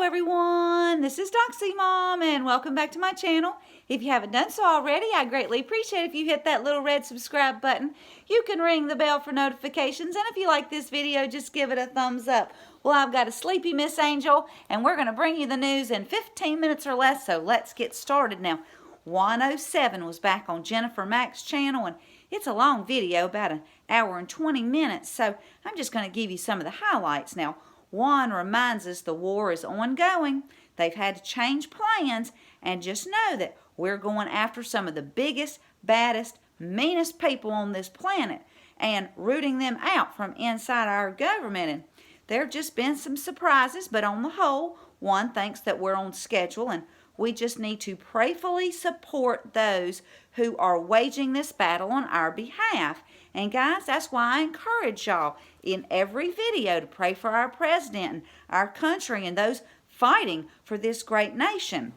everyone, this is Doxy Mom and welcome back to my channel. If you haven't done so already, I greatly appreciate if you hit that little red subscribe button. You can ring the bell for notifications, and if you like this video, just give it a thumbs up. Well, I've got a sleepy Miss Angel and we're going to bring you the news in 15 minutes or less, so let's get started. Now, Juan O Savin was back on Jennifer Mack's channel, and it's a long video, about an hour and 20 minutes, so I'm just going to give you some of the highlights. Now, Juan reminds us the war is ongoing. They've had to change plans, and just know that we're going after some of the biggest, baddest, meanest people on this planet and rooting them out from inside our government. And there have just been some surprises, but on the whole, Juan thinks that we're on schedule, and we just need to prayerfully support those who are waging this battle on our behalf. And guys, that's why I encourage y'all in every video to pray for our president and our country and those fighting for this great nation.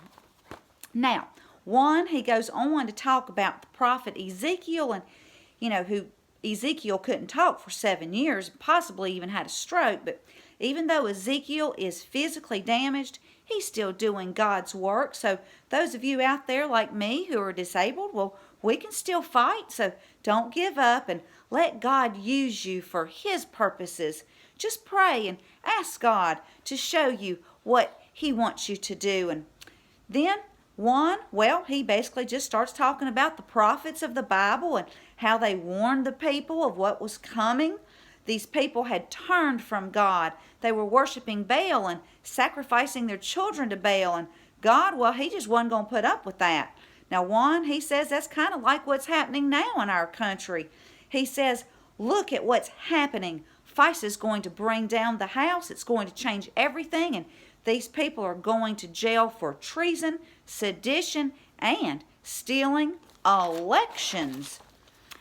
Now, Juan, he goes on to talk about the prophet Ezekiel, and who Ezekiel couldn't talk for 7 years, possibly even had a stroke. But even though Ezekiel is physically damaged, he's still doing God's work. So those of you out there like me who are disabled, well, we can still fight. So don't give up and let God use you for His purposes. Just pray and ask God to show you what He wants you to do. And then Juan, well, he basically just starts talking about the prophets of the Bible and how they warned the people of what was coming. These people had turned from God. They were worshiping Baal and sacrificing their children to Baal. And God, well, He just wasn't going to put up with that. Now, Juan, he says that's kind of like what's happening now in our country. He says, look at what's happening. FICE is going to bring down the house. It's going to change everything. And these people are going to jail for treason, sedition, and stealing elections.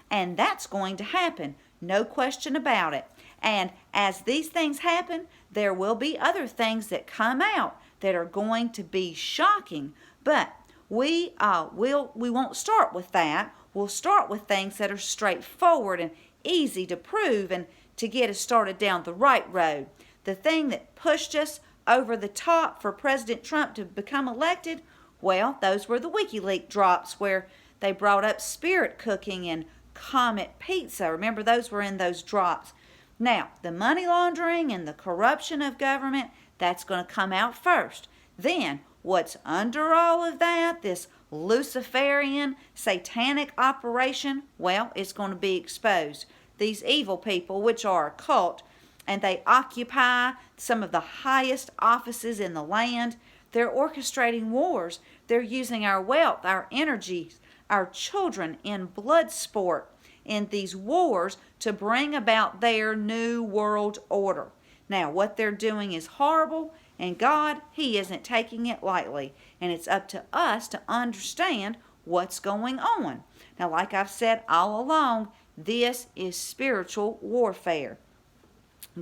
And that's going to happen. No question about it. And as these things happen, there will be other things that come out that are going to be shocking. But we won't start with that. We'll start with things that are straightforward and easy to prove and to get us started down the right road. The thing that pushed us over the top for President Trump to become elected, well, those were the WikiLeaks drops where they brought up spirit cooking and Comet Pizza. Remember, those were in those drops. Now, the money laundering and the corruption of government, that's going to come out first. Then, what's under all of that, this Luciferian satanic operation, well, it's going to be exposed. These evil people, which are a cult, and they occupy some of the highest offices in the land, they're orchestrating wars. They're using our wealth, our energies, our children in blood sport in these wars to bring about their new world order. Now, what they're doing is horrible, and God, He isn't taking it lightly. And it's up to us to understand what's going on. Now, like I've said all along, this is spiritual warfare.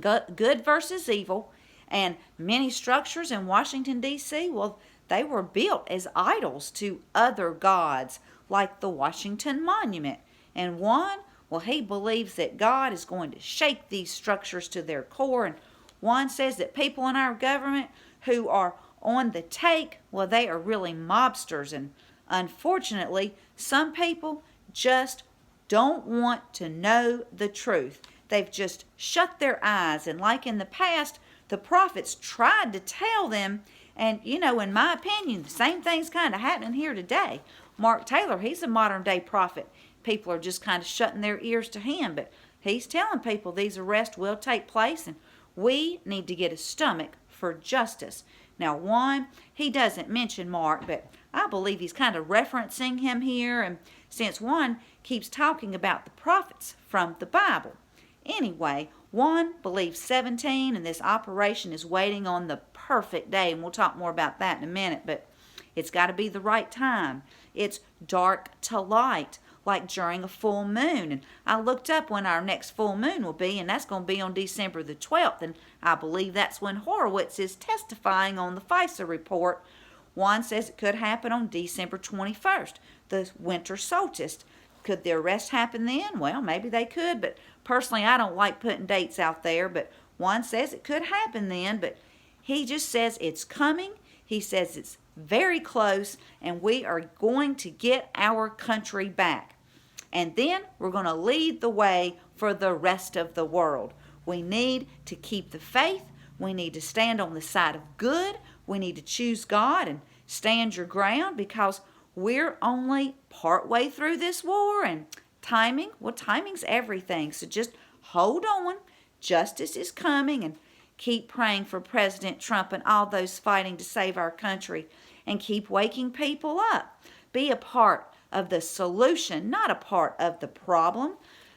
Good versus evil. And many structures in Washington, D.C., well, they were built as idols to other gods, like the Washington Monument. And Juan, well, he believes that God is going to shake these structures to their core. And Juan says that people in our government who are on the take, well, they are really mobsters. And unfortunately, some people just don't want to know the truth. They've just shut their eyes. And like in the past, the prophets tried to tell them. And, in my opinion, the same thing's kind of happening here today. Mark Taylor, he's a modern day prophet. People are just kind of shutting their ears to him. But he's telling people these arrests will take place. And we need to get a stomach for justice. Now, Juan, he doesn't mention Mark, but I believe he's kind of referencing him here. And since Juan keeps talking about the prophets from the Bible. Anyway, Juan believes 17, and this operation is waiting on the perfect day. And we'll talk more about that in a minute, but it's got to be the right time. It's dark to light, like during a full moon. And I looked up when our next full moon will be, and that's going to be on December the 12th. And I believe that's when Horowitz is testifying on the FISA report. Juan says it could happen on December 21st, the winter solstice. Could the arrest happen then? Well, maybe they could, but personally I don't like putting dates out there. But Juan says it could happen then, but He just says it's coming. He says it's very close, and we are going to get our country back. And then we're going to lead the way for the rest of the world. We need to keep the faith. We need to stand on the side of good. We need to choose God and stand your ground, because we're only partway through this war, and timing's everything. So just hold on. Justice is coming, and keep praying for President Trump and all those fighting to save our country, and keep waking people up. Be a part of the solution, not a part of the problem,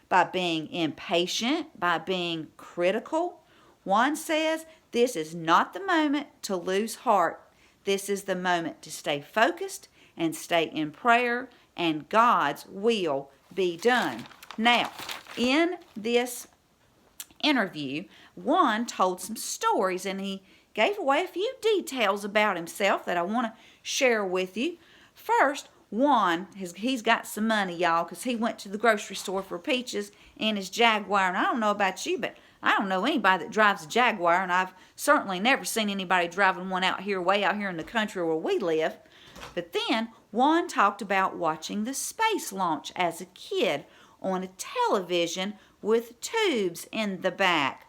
by being impatient, by being critical. Juan says this is not the moment to lose heart. This is the moment to stay focused and stay in prayer, and God's will be done. Now, in this interview, Juan told some stories, and he gave away a few details about himself that I want to share with you. First, Juan, he's got some money, y'all, because he went to the grocery store for peaches in his Jaguar. And I don't know about you, but I don't know anybody that drives a Jaguar, and I've certainly never seen anybody driving one way out here in the country where we live. But then Juan talked about watching the space launch as a kid on a television with tubes in the back.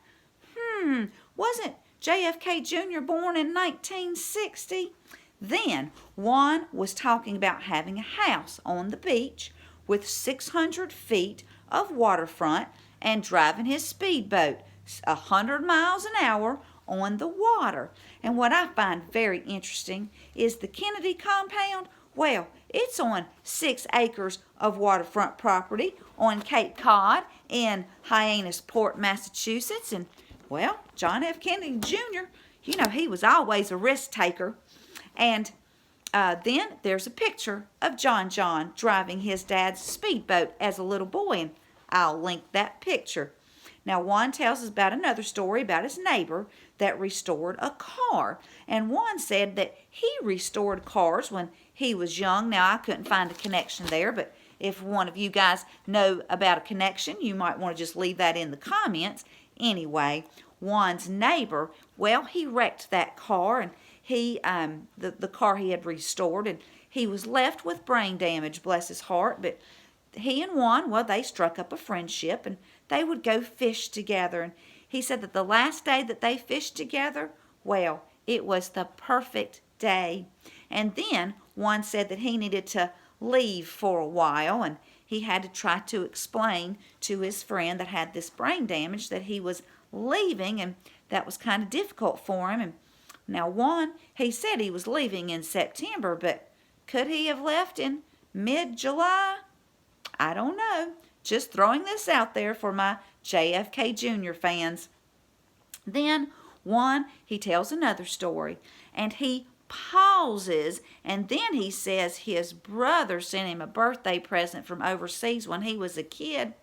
Wasn't JFK Jr. born in 1960? Then Juan was talking about having a house on the beach with 600 feet of waterfront and driving his speedboat 100 miles an hour on the water. And what I find very interesting is the Kennedy compound. Well, it's on 6 acres of waterfront property on Cape Cod in Hyannisport, Massachusetts. And, well, John F. Kennedy Jr., he was always a risk taker. And then there's a picture of John driving his dad's speedboat as a little boy, and I'll link that picture. Now, Juan tells us about another story about his neighbor that restored a car. And Juan said that he restored cars when he was young. Now, I couldn't find a connection there, but if one of you guys know about a connection, you might want to just leave that in the comments. Anyway, Juan's neighbor, well, he wrecked that car, and the car he had restored, and he was left with brain damage, bless his heart. But he and Juan, well, they struck up a friendship, and they would go fish together. And he said that the last day that they fished together, well, it was the perfect day. And then Juan said that he needed to leave for a while, and he had to try to explain to his friend that had this brain damage that he was leaving, and that was kind of difficult for him. And now Juan, he said he was leaving in September, but could he have left in mid-July? I don't know. Just throwing this out there for my JFK Jr. fans. Then Juan, he tells another story, and he pauses, and then he says his brother sent him a birthday present from overseas when he was a kid,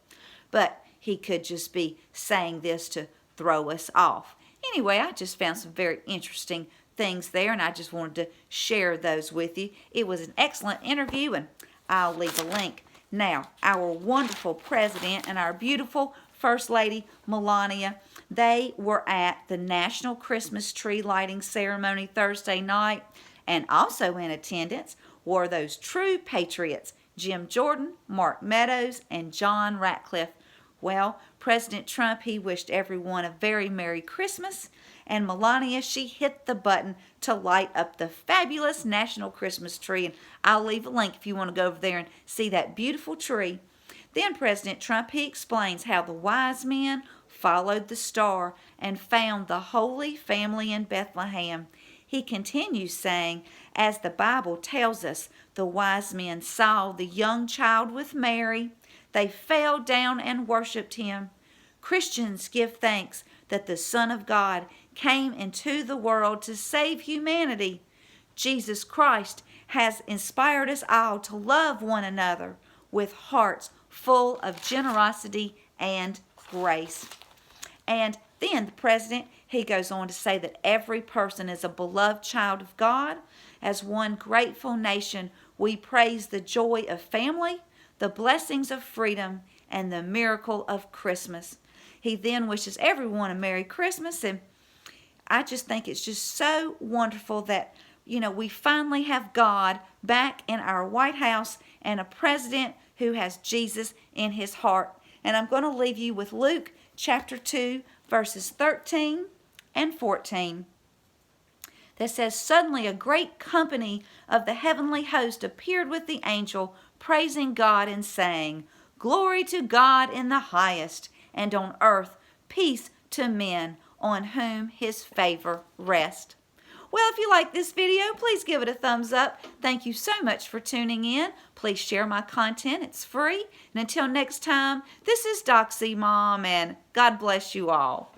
but he could just be saying this to throw us off. Anyway, I just found some very interesting things there, and I just wanted to share those with you. It was an excellent interview, and I'll leave a link. Now, our wonderful president and our beautiful First Lady Melania, they were at the National Christmas Tree Lighting Ceremony Thursday night, and also in attendance were those true patriots, Jim Jordan, Mark Meadows, and John Ratcliffe. Well, President Trump, he wished everyone a very Merry Christmas, and Melania, she hit the button to light up the fabulous National Christmas Tree, and I'll leave a link if you want to go over there and see that beautiful tree. Then President Trump, he explains how the wise men followed the star and found the Holy Family in Bethlehem. He continues saying, as the Bible tells us, the wise men saw the young child with Mary. They fell down and worshiped him. Christians give thanks that the Son of God came into the world to save humanity. Jesus Christ has inspired us all to love one another with hearts full of generosity and grace. And then the president, he goes on to say that every person is a beloved child of God. As one grateful nation, we praise the joy of family, the blessings of freedom, and the miracle of Christmas. He then wishes everyone a Merry Christmas, and I just think it's just so wonderful that, we finally have God back in our White House and a president who has Jesus in his heart. And I'm going to leave you with Luke chapter 2, verses 13 and 14. That says, "Suddenly a great company of the heavenly host appeared with the angel, praising God and saying, 'Glory to God in the highest, and on earth peace to men on whom his favor rests.'" Well, if you like this video, please give it a thumbs up. Thank you so much for tuning in. Please share my content. It's free. And until next time, this is Doxy Mom, and God bless you all.